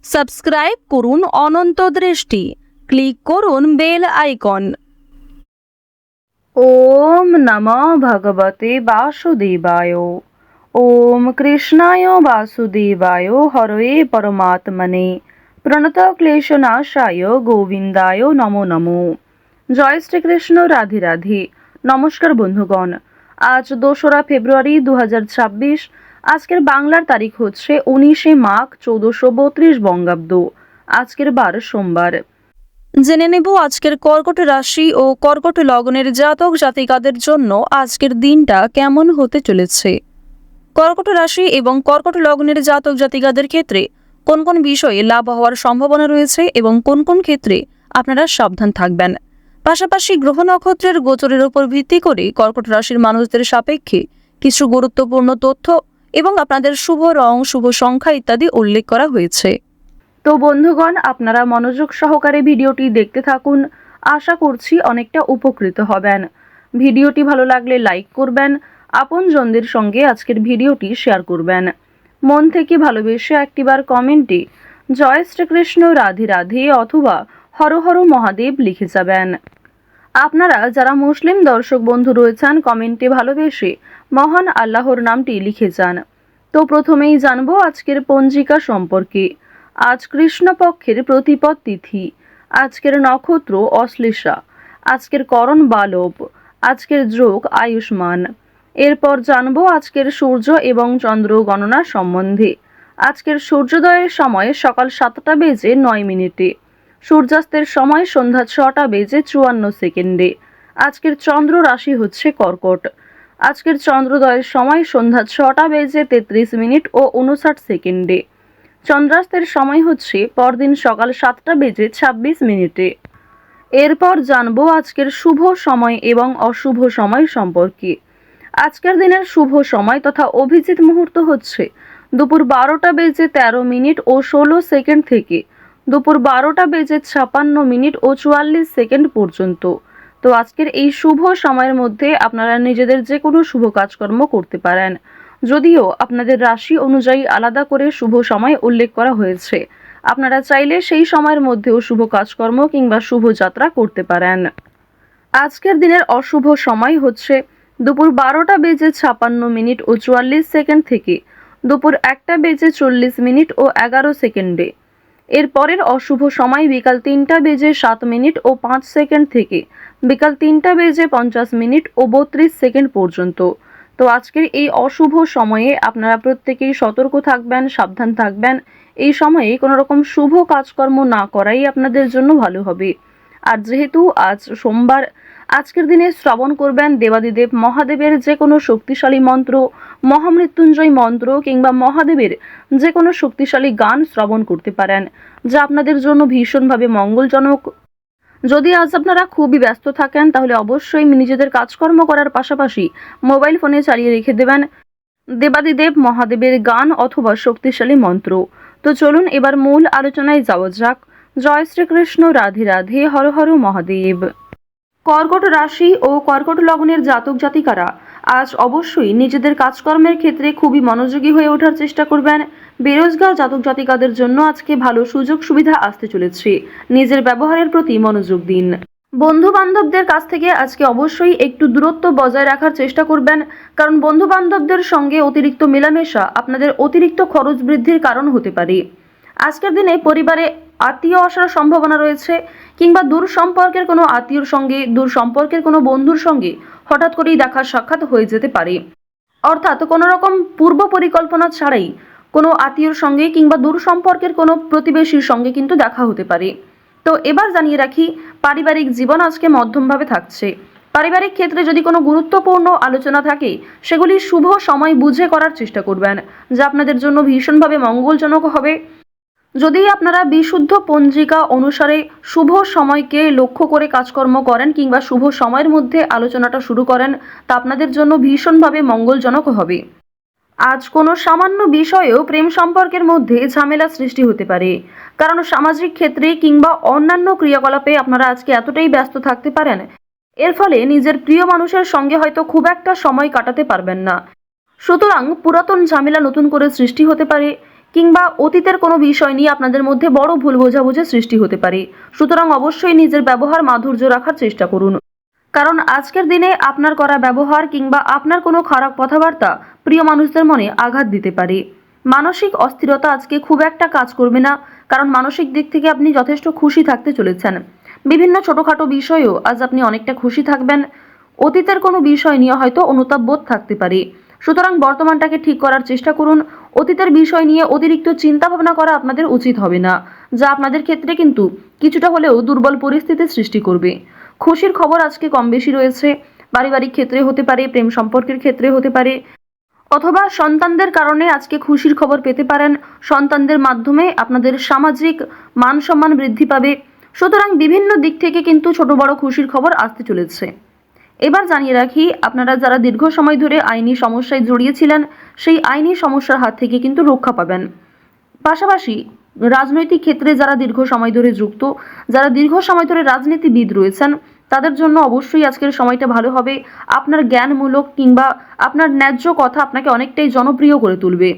Subscribe করুন অনন্ত দৃষ্টি, click করুন বেল আইকন। ওম নমঃ ভগবতে বাসুদেবায়। ওম কৃষ্ণায় বাসুদেবায় হরয়ে পরমাত্মনে প্রণতক্লেশনাশায় গোবিন্দায় নমো নমো। জয় শ্রীকৃষ্ণ, রাধে রাধে। নমস্কার বন্ধুগণ, আজ 2রা ফেব্রুয়ারি 2026। আজকের বাংলার তারিখ হচ্ছে 19শে মাঘ 1432 বঙ্গাব্দ। আজকের বার সোমবার। জেনে নেব আজকের কর্কট রাশি ও কর্কট লগ্নের জাতক জাতিকাদের জন্য আজকের দিনটা কেমন হতে চলেছে। কর্কট রাশি এবং কর্কট লগ্নের জাতক জাতিকাদের ক্ষেত্রে কোন কোন বিষয়ে লাভ হওয়ার সম্ভাবনা রয়েছে এবং কোন কোন ক্ষেত্রে আপনারা সাবধান থাকবেন। পাশাপাশি গ্রহ নক্ষত্রের গোচরের উপর ভিত্তি করে কর্কট রাশির মানুষদের সাপেক্ষে কিছু গুরুত্বপূর্ণ তথ্য এবং আপনাদের শুভ রং, শুভ সংখ্যা ইত্যাদি উল্লেখ করা হয়েছে। তো বন্ধুগণ, আপনারা মনোযোগ সহকারে ভিডিওটি দেখতে থাকুন। আশা করছি অনেকটা উপকৃত হবেন। ভিডিওটি ভালো লাগলে লাইক করবেন, আপনজনদের সঙ্গে আজকের ভিডিওটি শেয়ার করবেন। মন থেকে ভালোবেসে একটিবার কমেন্টে জয় শ্রীকৃষ্ণ, রাধে রাধে অথবা হর হর মহাদেব লিখে যাবেন। আপনারা যারা মুসলিম দর্শক বন্ধু রয়েছেন, কমেন্টে ভালোবেসে মহান আল্লাহর নামটি লিখে যান। তো প্রথমেই জানবো আজকের পঞ্জিকা সম্পর্কে। আজ কৃষ্ণপক্ষের প্রতিপদ তিথি, আজকের নক্ষত্র অশ্লেষা, আজকের করণ বালব, আজকের যোগ আয়ুষ্মান। এরপর জানবো আজকের সূর্য এবং চন্দ্র গণনা সম্বন্ধে। আজকের সূর্যোদয়ের সময় সকাল 7টা বেজে 9 মিনিটে, সূর্যাস্তের সময় সন্ধ্যা 6টা বেজে 54 সেকেন্ডে। আজকের চন্দ্র রাশি হচ্ছে কর্কট। আজকের চন্দ্রোদয়ের সময় সন্ধ্যা 6টা বেজে 33 মিনিট ও 59 সেকেন্ডে। চন্দ্রাস্তের সময় হচ্ছে পরদিন সকাল 7টা বেজে 26 মিনিটে। এরপর জানবো আজকের শুভ সময় এবং অশুভ সময় সম্পর্কে। আজকের দিনের শুভ সময় তথা অভিজিৎ মুহূর্ত হচ্ছে দুপুর 12টা বেজে 13 মিনিট ও 16 সেকেন্ড থেকে দুপুর 12টা বেজে 56 মিনিট ও 44 সেকেন্ড পর্যন্ত। তো আজকের এই শুভ সময়ের মধ্যে আপনারা নিজেদের যে কোনো শুভ কাজকর্ম করতে পারেন, যদিও আপনাদের রাশি অনুযায়ী আলাদা করে শুভ সময় উল্লেখ করা হয়েছে। আপনারা চাইলে সেই সময়ের মধ্যেও শুভ কাজকর্ম কিংবা শুভ যাত্রা করতে পারেন। আজকের দিনের অশুভ সময় হচ্ছে দুপুর 12টা বেজে 56 মিনিট ও 44 সেকেন্ড থেকে দুপুর 1টা বেজে 40 মিনিট ও 11 সেকেন্ডে। এর পরের অশুভ সময় বিকাল 3টা বেজে 7 মিনিট ও 5 সেকেন্ড থেকে বিকাল 3টা বেজে 50 মিনিট ও 32 সেকেন্ড পর্যন্ত। তো আজকের এই অশুভ সময়ে আপনারা প্রত্যেকেই সতর্ক থাকবেন, সাবধান থাকবেন। এই সময়ে কোনো রকম শুভ কাজকর্ম না করাই আপনাদের জন্য ভালো হবে। আর যেহেতু আজ সোমবার, আজকের দিনে শ্রবণ করবেন দেবাদিদেব মহাদেবের যে কোনো শক্তিশালী মন্ত্র, মহামৃত্যুঞ্জয় মন্ত্র কিংবা মহাদেবের যে কোনো শক্তিশালী গান শ্রবণ করতে পারেন, যা আপনাদের জন্য ভীষণভাবে মঙ্গলজনক। যদি আজ আপনারা খুবই ব্যস্ত থাকেন, তাহলে অবশ্যই নিজেদের কাজকর্ম করার পাশাপাশি মোবাইল ফোনে চালিয়ে রেখে দেবেন দেবাদিদেব মহাদেবের গান অথবা শক্তিশালী মন্ত্র। তো চলুন এবার মূল আলোচনায় যাওয়া যাক। জয় শ্রীকৃষ্ণ, রাধে রাধে, হর হর মহাদেব। কর্কট রাশি ও কর্কট লগ্নের জাতক জাতিকারা আজ অবশ্যই নিজেদের কাজকর্মের ক্ষেত্রে খুবই মনোযোগী হয়ে ওঠার চেষ্টা করবেন। বেরোজগার জাতক জাতিকাদের জন্য আজকে ভালো সুযোগ সুবিধা আসতে চলেছে। নিজের ব্যবহারের প্রতি মনোযোগ দিন। বন্ধু বান্ধবদের কাছ থেকে আজকে অবশ্যই একটু দূরত্ব বজায় রাখার চেষ্টা করবেন, কারণ বন্ধু বান্ধবদের সঙ্গে অতিরিক্ত মেলামেশা আপনাদের অতিরিক্ত খরচ বৃদ্ধির কারণ হতে পারে। আজকের দিনে পরিবারে আত্মীয় আসার সম্ভাবনা রয়েছে, কিংবা দূর সম্পর্কের কোনো আত্মীয়র সঙ্গে, দূর সম্পর্কের কোনো বন্ধুর সঙ্গে হঠাৎ করেই দেখা সাক্ষাৎ হয়ে যেতে পারে। অর্থাৎ কোনো রকম পূর্ব পরিকল্পনা ছাড়াই কোনো আত্মীয়র সঙ্গে কিংবা দূর সম্পর্কের কোনো প্রতিবেশীর সঙ্গে কিন্তু দেখা হতে পারে। তো এবার জানিয়ে রাখি, পারিবারিক জীবন আজকে মধ্যমভাবে থাকছে। পারিবারিক ক্ষেত্রে যদি কোনো গুরুত্বপূর্ণ আলোচনা থাকে, সেগুলি শুভ সময় বুঝে করার চেষ্টা করবেন, যা আপনাদের জন্য ভীষণভাবে মঙ্গলজনক হবে। যদি আপনারা বিশুদ্ধ পঞ্জিকা অনুসারে শুভ সময়কে লক্ষ্য করে কাজকর্ম করেন কিংবা শুভ সময়ের মধ্যে আলোচনাটা শুরু করেন, তা আপনাদের জন্য ভীষণভাবে মঙ্গলজনক হবে। আজ কোনো সামান্য বিষয়েও প্রেম সম্পর্কের মধ্যে ঝামেলা সৃষ্টি হতে পারে, কারণ সামাজিক ক্ষেত্রে কিংবা অন্যান্য ক্রিয়াকলাপে আপনারা আজকে এতটাই ব্যস্ত থাকতে পারেন, এর ফলে নিজের প্রিয় মানুষের সঙ্গে হয়তো খুব একটা সময় কাটাতে পারবেন না। সুতরাং পুরাতন ঝামেলা নতুন করে সৃষ্টি হতে পারে, কিংবা অতীতের কোনো বিষয় নিয়ে আপনাদের মধ্যে বড় ভুল বোঝাবুঝির সৃষ্টি হতে পারে। সুতরাং অবশ্যই নিজের ব্যবহার মাধুর্য রাখার চেষ্টা করুন, কারণ আজকের দিনে আপনার করা ব্যবহার কিংবা আপনার কোনো খারাপ কথাবার্তা প্রিয় মানুষদের মনে আঘাত দিতে পারে। মানসিক অস্থিরতা আজকে খুব একটা কাজ করবে না, কারণ মানসিক দিক থেকে আপনি যথেষ্ট খুশি থাকতে চলেছেন। বিভিন্ন ছোটখাটো বিষয়েও আজ আপনি অনেকটা খুশি থাকবেন। অতীতের কোনো বিষয় নিয়ে হয়তো অনুতাপ বোধ থাকতে পারে, সুতরাং বর্তমানটাকে ঠিক করার চেষ্টা করুন। অতীতের বিষয় নিয়ে অতিরিক্ত চিন্তা ভাবনা করা আপনাদের উচিত হবে না, যা আপনাদের ক্ষেত্রে কিন্তু কিছুটা হলেও দুর্বল পরিস্থিতির সৃষ্টি করবে। খুশির খবর আজকে কম বেশি রয়েছে, পারিবারিক ক্ষেত্রে হতে পারে, প্রেম সম্পর্কের ক্ষেত্রে হতে পারে, অথবা সন্তানদের কারণে আজকে খুশির খবর পেতে পারেন। সন্তানদের মাধ্যমে আপনাদের সামাজিক মান সম্মান বৃদ্ধি পাবে। সুতরাং বিভিন্ন দিক থেকে কিন্তু ছোট বড় খুশির খবর আসতে চলেছে। এবার জানিয়ে রাখি, আপনারা যারা দীর্ঘ সময় ধরে আইনি সমস্যায় জড়িয়েছিলেন, সেই আইনি সমস্যার হাত থেকে কিন্তু রক্ষা পাবেন। পাশাপাশি রাজনৈতিক ক্ষেত্রে যারা দীর্ঘ সময় ধরে যুক্ত, যারা দীর্ঘ সময় ধরে রাজনীতিবিদ রয়েছেন, তাদের জন্য অবশ্যই আজকের সময়টা ভালো হবে। আপনার জ্ঞানমূলক কিংবা আপনার ন্যায্য কথা আপনাকে অনেকটাই জনপ্রিয় করে তুলবে।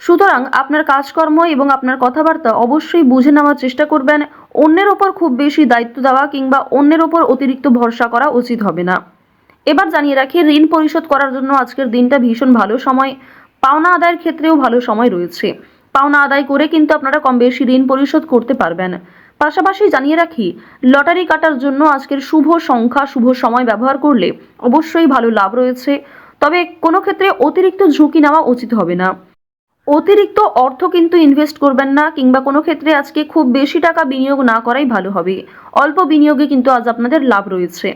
সুতরাং আপনার কাজকর্ম এবং আপনার কথাবার্তা অবশ্যই বুঝে নেওয়ার চেষ্টা করবেন। অন্যের ওপর খুব বেশি দায়িত্ব দেওয়া কিংবা অন্যের ওপর অতিরিক্ত ভরসা করা উচিত হবে না। এবার জানিয়ে রাখি, ঋণ পরিশোধ করার জন্য আজকের দিনটা ভীষণ ভালো সময়। পাওনা আদায়ের ক্ষেত্রেও ভালো সময় রয়েছে। পাওনা আদায় করে কিন্তু আপনারা কম বেশি ঋণ পরিশোধ করতে পারবেন। পাশাপাশি জানিয়ে রাখি, লটারি কাটার জন্য আজকের শুভ সংখ্যা, শুভ সময় ব্যবহার করলে অবশ্যই ভালো লাভ রয়েছে। তবে কোনো ক্ষেত্রে অতিরিক্ত ঝুঁকি নেওয়া উচিত হবে না। অতিরিক্ত অর্থ কিন্তু ইনভেস্ট করবেন না, কিংবা কোনো ক্ষেত্রে আজকে খুব বেশি টাকা বিনিয়োগ না করাই ভালো হবে। অল্প বিনিয়োগে কিন্তু আজ আপনাদের লাভ রয়েছে।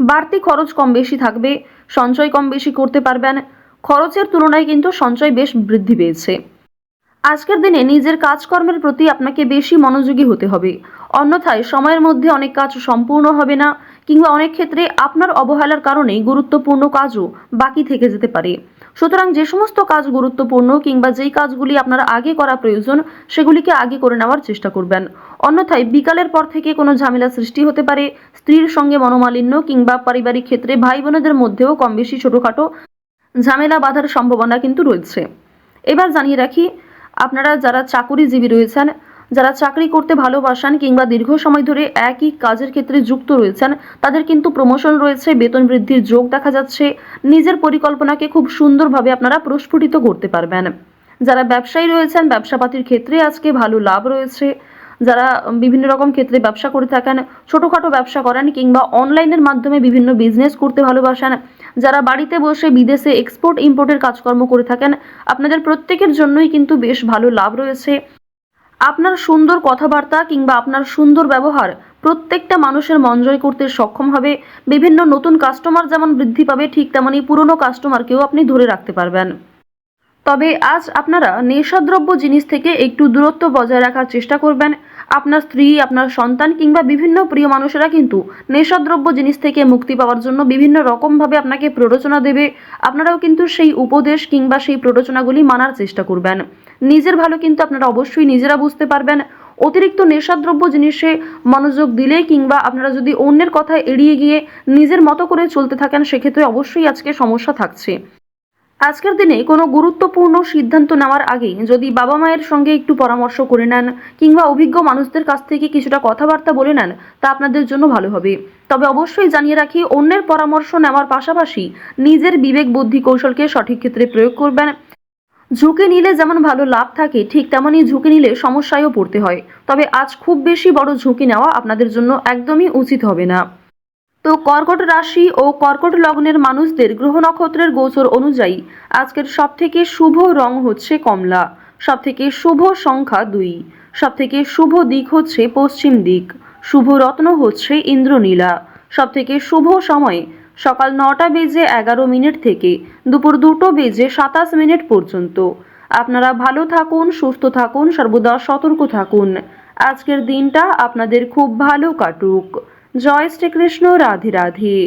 বাড়তি খরচ কম বেশি থাকবে, সঞ্চয় কম বেশি করতে পারবেন। খরচের তুলনায় কিন্তু সঞ্চয় বেশ বৃদ্ধি পেয়েছে। আজকের দিনে নিজের কাজকর্মের প্রতি আপনাকে বেশি মনোযোগী হতে হবে, অন্যথায় সময়ের মধ্যে অনেক কাজ সম্পূর্ণ হবে না, কিংবা অনেক ক্ষেত্রে আপনার অবহেলার কারণে গুরুত্বপূর্ণ কাজও বাকি থেকে যেতে পারে। সুতরাং যে সমস্ত কাজ গুরুত্বপূর্ণ কিংবা যেই কাজগুলি আপনার আগে করা প্রয়োজন, সেগুলিকে আগে করে নেওয়ার চেষ্টা করবেন। অন্যথায় বিকালের পর থেকে কোনো ঝামেলা সৃষ্টি হতে পারে। স্ত্রীর সঙ্গে মনোমালিন্য কিংবা পারিবারিক ক্ষেত্রে ভাই বোনেদের মধ্যেও কম বেশি ছোটখাটো ঝামেলা বাঁধার সম্ভাবনা কিন্তু রয়েছে। এবার জানিয়ে রাখি, আপনারা যারা চাকুরিজীবী রয়েছেন, যারা চাকরি করতে ভালোবাসেন কিংবা দীর্ঘ সময় ধরে একই কাজের ক্ষেত্রে যুক্ত রয়েছেন, তাদের কিন্তু প্রমোশন রয়েছে, বেতন বৃদ্ধির যোগ দেখা যাচ্ছে। নিজের পরিকল্পনাকে খুব সুন্দরভাবে আপনারা প্রস্ফুটিত করতে পারবেন। যারা ব্যবসায়ী রয়েছেন, ব্যবসাপাতির ক্ষেত্রে আজকে ভালো লাভ রয়েছে। যারা বিভিন্ন রকম ক্ষেত্রে ব্যবসা করে থাকেন, ছোটোখাটো ব্যবসা করেন কিংবা অনলাইনের মাধ্যমে বিভিন্ন বিজনেস করতে ভালোবাসেন, যারা বাড়িতে বসে বিদেশে এক্সপোর্ট ইম্পোর্টের কাজকর্ম করে থাকেন, আপনাদের প্রত্যেকের জন্যই কিন্তু বেশ ভালো লাভ রয়েছে। আপনার সুন্দর কথাবার্তা কিংবা আপনার সুন্দর ব্যবহার প্রত্যেকটা মানুষের মন জয় করতে সক্ষম হবে। বিভিন্ন নতুন কাস্টমার যেমন বৃদ্ধি পাবে, ঠিক তেমনই পুরনো কাস্টমারকেও আপনি ধরে রাখতে পারবেন। তবে আজ আপনারা নেশাদ্রব্য জিনিস থেকে একটু দূরত্ব বজায় রাখার চেষ্টা করবেন। আপনার স্ত্রী, আপনার সন্তান কিংবা বিভিন্ন প্রিয় মানুষেরা কিন্তু নেশাদ্রব্য জিনিস থেকে মুক্তি পাওয়ার জন্য বিভিন্ন রকমভাবে আপনাকে প্ররোচনা দেবে। আপনারাও কিন্তু সেই উপদেশ কিংবা সেই প্ররোচনাগুলি মানার চেষ্টা করবেন। নিজের ভালো কিন্তু আপনারা অবশ্যই নিজেরা বুঝতে পারবেন। অতিরিক্ত নেশাদ্রব্য জিনিসে মনোযোগ দিলে কিংবা আপনারা যদি অন্যের কথা এড়িয়ে গিয়ে নিজের মতো করে চলতে থাকেন, সেক্ষেত্রে অবশ্যই আজকে সমস্যা থাকছে। আজকের দিনে কোনো গুরুত্বপূর্ণ সিদ্ধান্ত নেওয়ার আগে যদি বাবা মায়ের সঙ্গে একটু পরামর্শ করে নেন কিংবা অভিজ্ঞ মানুষদের কাছ থেকে কিছুটা কথাবার্তা বলে নেন, তা আপনাদের জন্য ভালো হবে। তবে অবশ্যই জানিয়ে রাখি, অন্যের পরামর্শ নেওয়ার পাশাপাশি নিজের বিবেক বুদ্ধি কৌশলকে সঠিক ক্ষেত্রে প্রয়োগ করবেন। ঝুঁকি নিলে যেমন ভালো লাভ থাকে, ঠিক তেমনই ঝুঁকি নিলে সমস্যায়ও পড়তে হয়। তবে আজ খুব বেশি বড় ঝুঁকি নেওয়া আপনাদের জন্য একদমই উচিত হবে না। তো কর্কট রাশি ও কর্কট লগ্নের মানুষদের গ্রহ নক্ষত্রের গোচর অনুযায়ী আজকের সবথেকে শুভ রং হচ্ছে কমলা, সবথেকে শুভ সংখ্যা 2, সবথেকে শুভ দিক হচ্ছে পশ্চিম দিক, শুভ রত্ন হচ্ছে ইন্দ্রনীলা, সবথেকে শুভ সময় সকাল 9টা বেজে 11 মিনিট থেকে দুপুর 2টো বেজে 27 মিনিট পর্যন্ত। আপনারা ভালো থাকুন, সুস্থ থাকুন, সর্বদা সতর্ক থাকুন। আজকের দিনটা আপনাদের খুব ভালো কাটুক। জয় শ্রীকৃষ্ণ। রাধে রাধে।